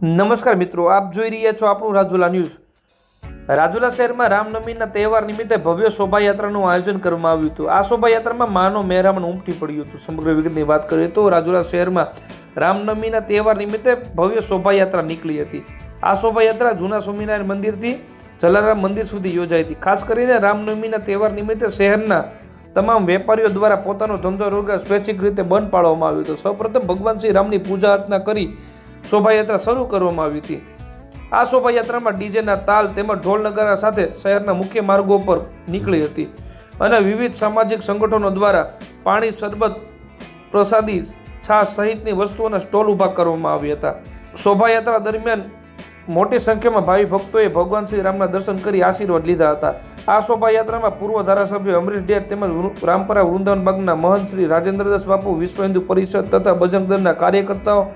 નમસ્કાર મિત્રો, આપ જોઈ રહ્યા છો આપણું રાજુલા ન્યૂઝ। રાજુલા શહેરમાં રામનવમીના તહેવાર નિમિત્તે ભવ્ય શોભાયાત્રાનું આયોજન કરવામાં આવ્યું હતું। આ શોભાયાત્રામાં માનો મહેરામણ ઉમટી પડ્યું હતું। સમગ્ર વિગતની વાત કરીએ તો રાજુલા શહેરમાં રામનવમીના તહેવાર નિમિત્તે ભવ્ય શોભાયાત્રા નીકળી હતી। આ શોભાયાત્રા જૂના સ્વામિનારાયણ મંદિરથી જલારામ મંદિર સુધી યોજાઈ હતી। ખાસ કરીને રામનવમીના તહેવાર નિમિત્તે શહેરના તમામ વેપારીઓ દ્વારા પોતાનો ધંધો રોજગાર સ્વૈચ્છિક રીતે બંધ પાડવામાં આવ્યો હતો। સૌપ્રથમ ભગવાન શ્રી રામની પૂજા અર્ચના કરી શોભાયાત્રા શરૂ કરવામાં આવી હતી। આ શોભાયાત્રામાં ડીજેના તાલ તેમજ ઢોલ નગારા સાથે શહેરના મુખ્ય માર્ગો પર નીકળી હતી અને વિવિધ સામાજિક સંગઠનો દ્વારા પાણી, શરબત, પ્રસાદી, છાશ સહિતની વસ્તુઓના સ્ટોલ ઊભા કરવામાં આવ્યા હતા। શોભાયાત્રા દરમિયાન મોટી સંખ્યામાં ભાવિ ભક્તોએ ભગવાન શ્રી રામના દર્શન કરી આશીર્વાદ લીધા હતા। આ શોભાયાત્રામાં પૂર્વ ધારાસભ્ય અમરીશ ડેર તેમજ રામપરા વૃંદાવન બાગના મહંત શ્રી રાજેન્દ્રદાસ બાપુ, વિશ્વ હિન્દુ પરિષદ તથા બજરંગ દળના કાર્યકર્તાઓ,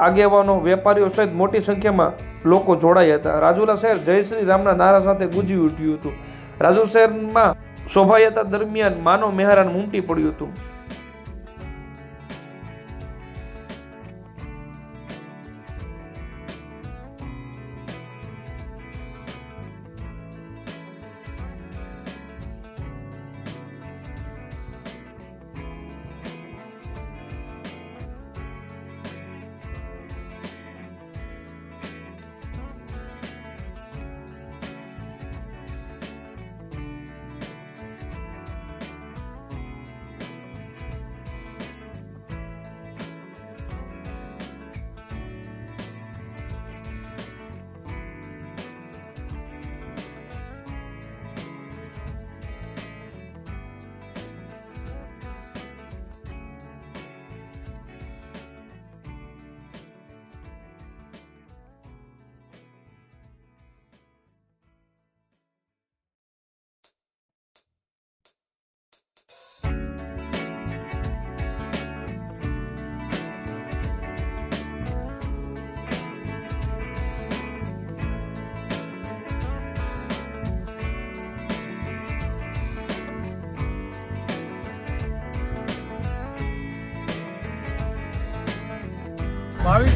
આગેવાનો, વેપારીઓ સહિત મોટી સંખ્યામાં લોકો જોડાયા હતા। રાજુલા શહેર જય શ્રી રામના નારા સાથે ગુંજી ઉઠ્યું હતું। રાજુલા શહેરમાં શોભાયાત્રા દરમિયાન માનો મહેરામણ ઉમટી પડ્યું હતું।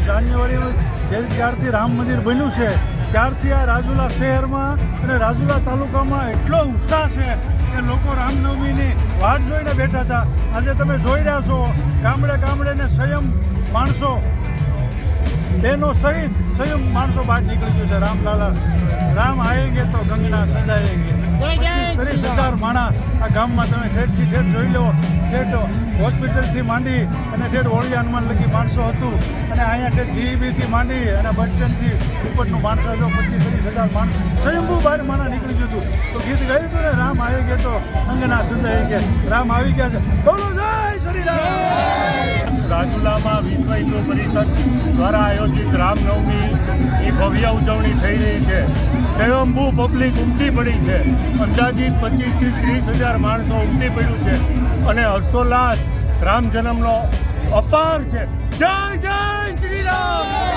જાન્યુઆરીમાં જ્યારથી રામ મંદિર બન્યું છે ત્યારથી આ રાજુલા શહેરમાં અને રાજુલા તાલુકામાં એટલો ઉત્સાહ છે કે લોકો રામનવમીની વાટ જોઈને બેઠા હતા। આજે તમે જોઈ રહ્યા છો ગામડે ગામડે ને સંયમ માણસો, બહેનો સહિત સંયમ માણસો બહાર નીકળી ગયું છે। રામલાલા રામ આએંગે તો ગંગના સજાએંગે। 25-30,000 માણસ આ ગામમાં તમે ઠેઠથી ઠેઠ જોઈ લો, ઠેઠ હોસ્પિટલથી માંડી અને ઠેઠ હોળી હનુમાન લગી માણસો હતું અને અહીંયા ઠેઠ જીઈબીથી માંડી અને બસ સ્ટેન્ડથી ઉપરનું માણસો જો 25-30,000 માણસ સ્વયંભૂ બહાર માણા નીકળી ગયું હતું। તો ગીત ગાયું હતું ને, રામ આવી ગયા તો અંગના સજાએંગે, રામ આવી ગયા છે, બોલો જય શ્રી રામ। રાજુલામાં વિશ્વ હિન્દુ પરિષદ દ્વારા આયોજિત રામનવમી એ ભવ્ય ઉજવણી થઈ રહી છે। સ્વયંભૂ પબ્લિક ઉમટી પડી છે। અંદાજિત 25-30,000 માણસો ઉમટી પડ્યું છે અને હર્ષોલ્લાસ રામ જન્મનો અપાર છે। જય જય શ્રી રામ।